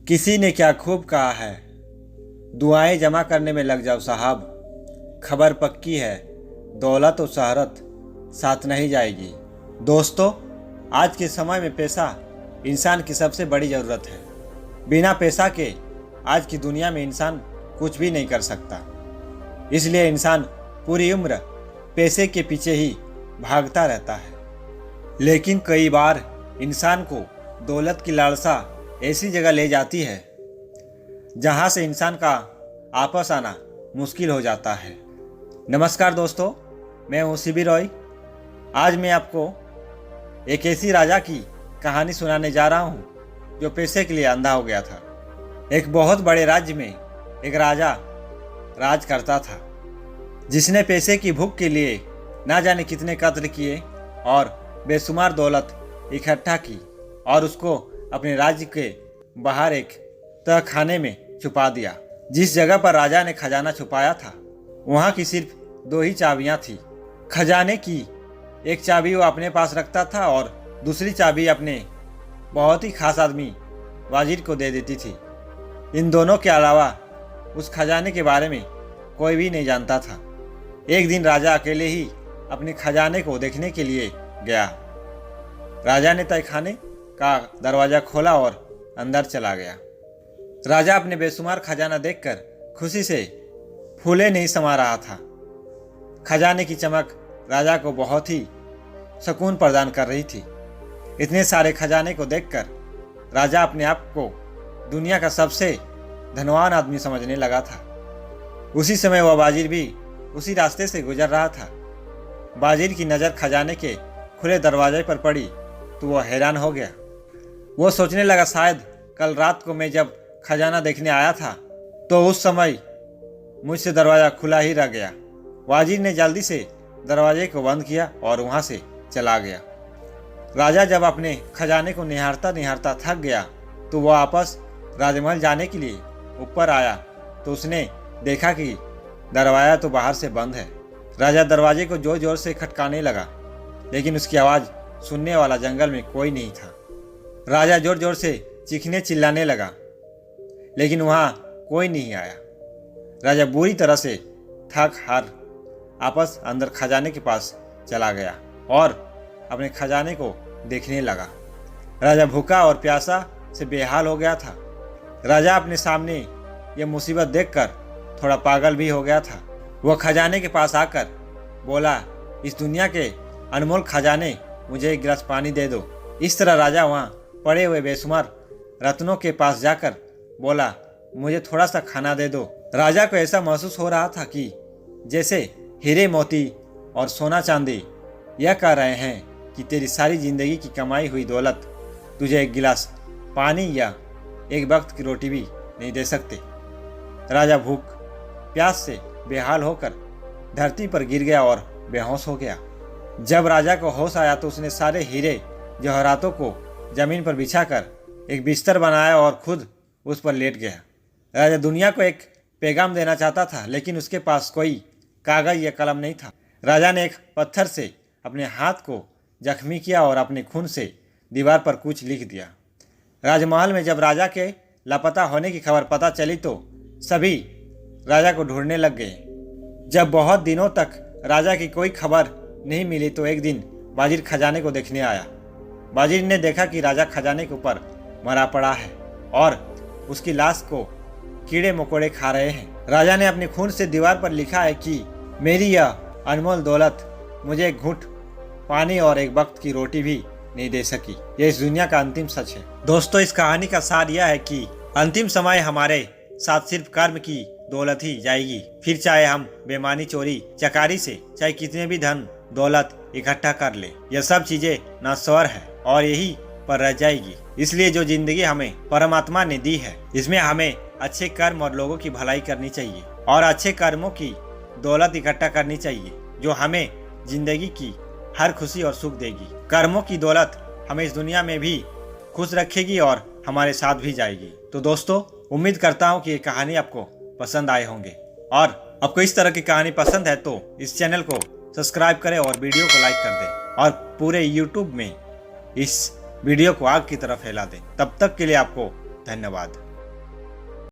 किसी ने क्या खूब कहा है, दुआएं जमा करने में लग जाओ साहब। खबर पक्की है, दौलत और शहरत साथ नहीं जाएगी। दोस्तों, आज के समय में पैसा इंसान की सबसे बड़ी ज़रूरत है। बिना पैसा के आज की दुनिया में इंसान कुछ भी नहीं कर सकता। इसलिए इंसान पूरी उम्र पैसे के पीछे ही भागता रहता है। लेकिन कई बार इंसान को दौलत की लालसा ऐसी जगह ले जाती है जहां से इंसान का आपस आना मुश्किल हो जाता है। नमस्कार दोस्तों, मैं हूं शिबी रॉय। आज मैं आपको एक ऐसी राजा की कहानी सुनाने जा रहा हूं जो पैसे के लिए अंधा हो गया था। एक बहुत बड़े राज्य में एक राजा राज करता था, जिसने पैसे की भूख के लिए ना जाने कितने कत्ल किए और बेशुमार दौलत इकट्ठा की और उसको अपने राज्य के बाहर एक तहखाने में छुपा दिया। जिस जगह पर राजा ने खजाना छुपाया था वहाँ की सिर्फ 2 ही चाबियाँ थी। खजाने की एक चाबी वो अपने पास रखता था और दूसरी चाबी अपने बहुत ही खास आदमी वाजिर को दे देती थी। इन दोनों के अलावा उस खजाने के बारे में कोई भी नहीं जानता था। एक दिन राजा अकेले ही अपने खजाने को देखने के लिए गया। राजा ने तहखाने का दरवाजा खोला और अंदर चला गया। राजा अपने बेशुमार खजाना देखकर खुशी से फूले नहीं समा रहा था। खजाने की चमक राजा को बहुत ही सुकून प्रदान कर रही थी। इतने सारे खजाने को देखकर राजा अपने आप को दुनिया का सबसे धनवान आदमी समझने लगा था। उसी समय वह बाजिर भी उसी रास्ते से गुजर रहा था। बाजिर की नज़र खजाने के खुले दरवाजे पर पड़ी तो वह हैरान हो गया। वो सोचने लगा, शायद कल रात को मैं जब खजाना देखने आया था तो उस समय मुझसे दरवाज़ा खुला ही रह गया। वाजिर ने जल्दी से दरवाजे को बंद किया और वहाँ से चला गया। राजा जब अपने खजाने को निहारता निहारता थक गया तो वह वापस राजमहल जाने के लिए ऊपर आया तो उसने देखा कि दरवाज़ा तो बाहर से बंद है। राजा दरवाजे को जोर जोर से खटकाने लगा, लेकिन उसकी आवाज़ सुनने वाला जंगल में कोई नहीं था। राजा जोर जोर से चीखने चिल्लाने लगा, लेकिन वहाँ कोई नहीं आया। राजा बुरी तरह से थक हार आपस अंदर खजाने के पास चला गया और अपने खजाने को देखने लगा। राजा भूखा और प्यासा से बेहाल हो गया था। राजा अपने सामने ये मुसीबत देखकर थोड़ा पागल भी हो गया था। वह खजाने के पास आकर बोला, इस दुनिया के अनमोल खजाने, मुझे एक गिलास पानी दे दो। इस तरह राजा वहाँ पड़े हुए बेशुमार रत्नों के पास जाकर बोला, मुझे थोड़ा सा खाना दे दो। राजा को ऐसा महसूस हो रहा था कि जैसे हीरे मोती और सोना चांदी यह कह रहे हैं कि तेरी सारी जिंदगी की कमाई हुई दौलत तुझे एक गिलास पानी या एक वक्त की रोटी भी नहीं दे सकते। राजा भूख प्यास से बेहाल होकर धरती पर गिर गया और बेहोश हो गया। जब राजा को होश आया तो उसने सारे हीरे जवाहरातों को जमीन पर बिछाकर एक बिस्तर बनाया और खुद उस पर लेट गया। राजा दुनिया को एक पैगाम देना चाहता था, लेकिन उसके पास कोई कागज या कलम नहीं था। राजा ने एक पत्थर से अपने हाथ को जख्मी किया और अपने खून से दीवार पर कुछ लिख दिया। राजमहल में जब राजा के लापता होने की खबर पता चली तो सभी राजा को ढूंढने लग गए। जब बहुत दिनों तक राजा की कोई खबर नहीं मिली तो एक दिन बाजिर खजाने को देखने आया। बाजिर ने देखा कि राजा खजाने के ऊपर मरा पड़ा है और उसकी लाश को कीड़े मकोड़े खा रहे हैं। राजा ने अपने खून से दीवार पर लिखा है कि मेरी यह अनमोल दौलत मुझे एक घूंट पानी और एक वक्त की रोटी भी नहीं दे सकी। यह इस दुनिया का अंतिम सच है। दोस्तों, इस कहानी का सार यह है कि अंतिम समय हमारे साथ सिर्फ कर्म की दौलत ही जाएगी। फिर चाहे हम बेईमानी, चोरी चकारी से चाहे कितने भी धन दौलत इकट्ठा कर ले, यह सब चीजें नश्वर है और यही पर रह जाएगी। इसलिए जो जिंदगी हमें परमात्मा ने दी है, इसमें हमें अच्छे कर्म और लोगों की भलाई करनी चाहिए और अच्छे कर्मों की दौलत इकट्ठा करनी चाहिए जो हमें जिंदगी की हर खुशी और सुख देगी। कर्मों की दौलत हमें इस दुनिया में भी खुश रखेगी और हमारे साथ भी जाएगी। तो दोस्तों, उम्मीद करता हूँ कि ये कहानी आपको पसंद आए होंगे और आपको इस तरह की कहानी पसंद है तो इस चैनल को सब्सक्राइब करें और वीडियो को लाइक कर दें और पूरे YouTube में इस वीडियो को आग की तरफ फैला दें। तब तक के लिए आपको धन्यवाद।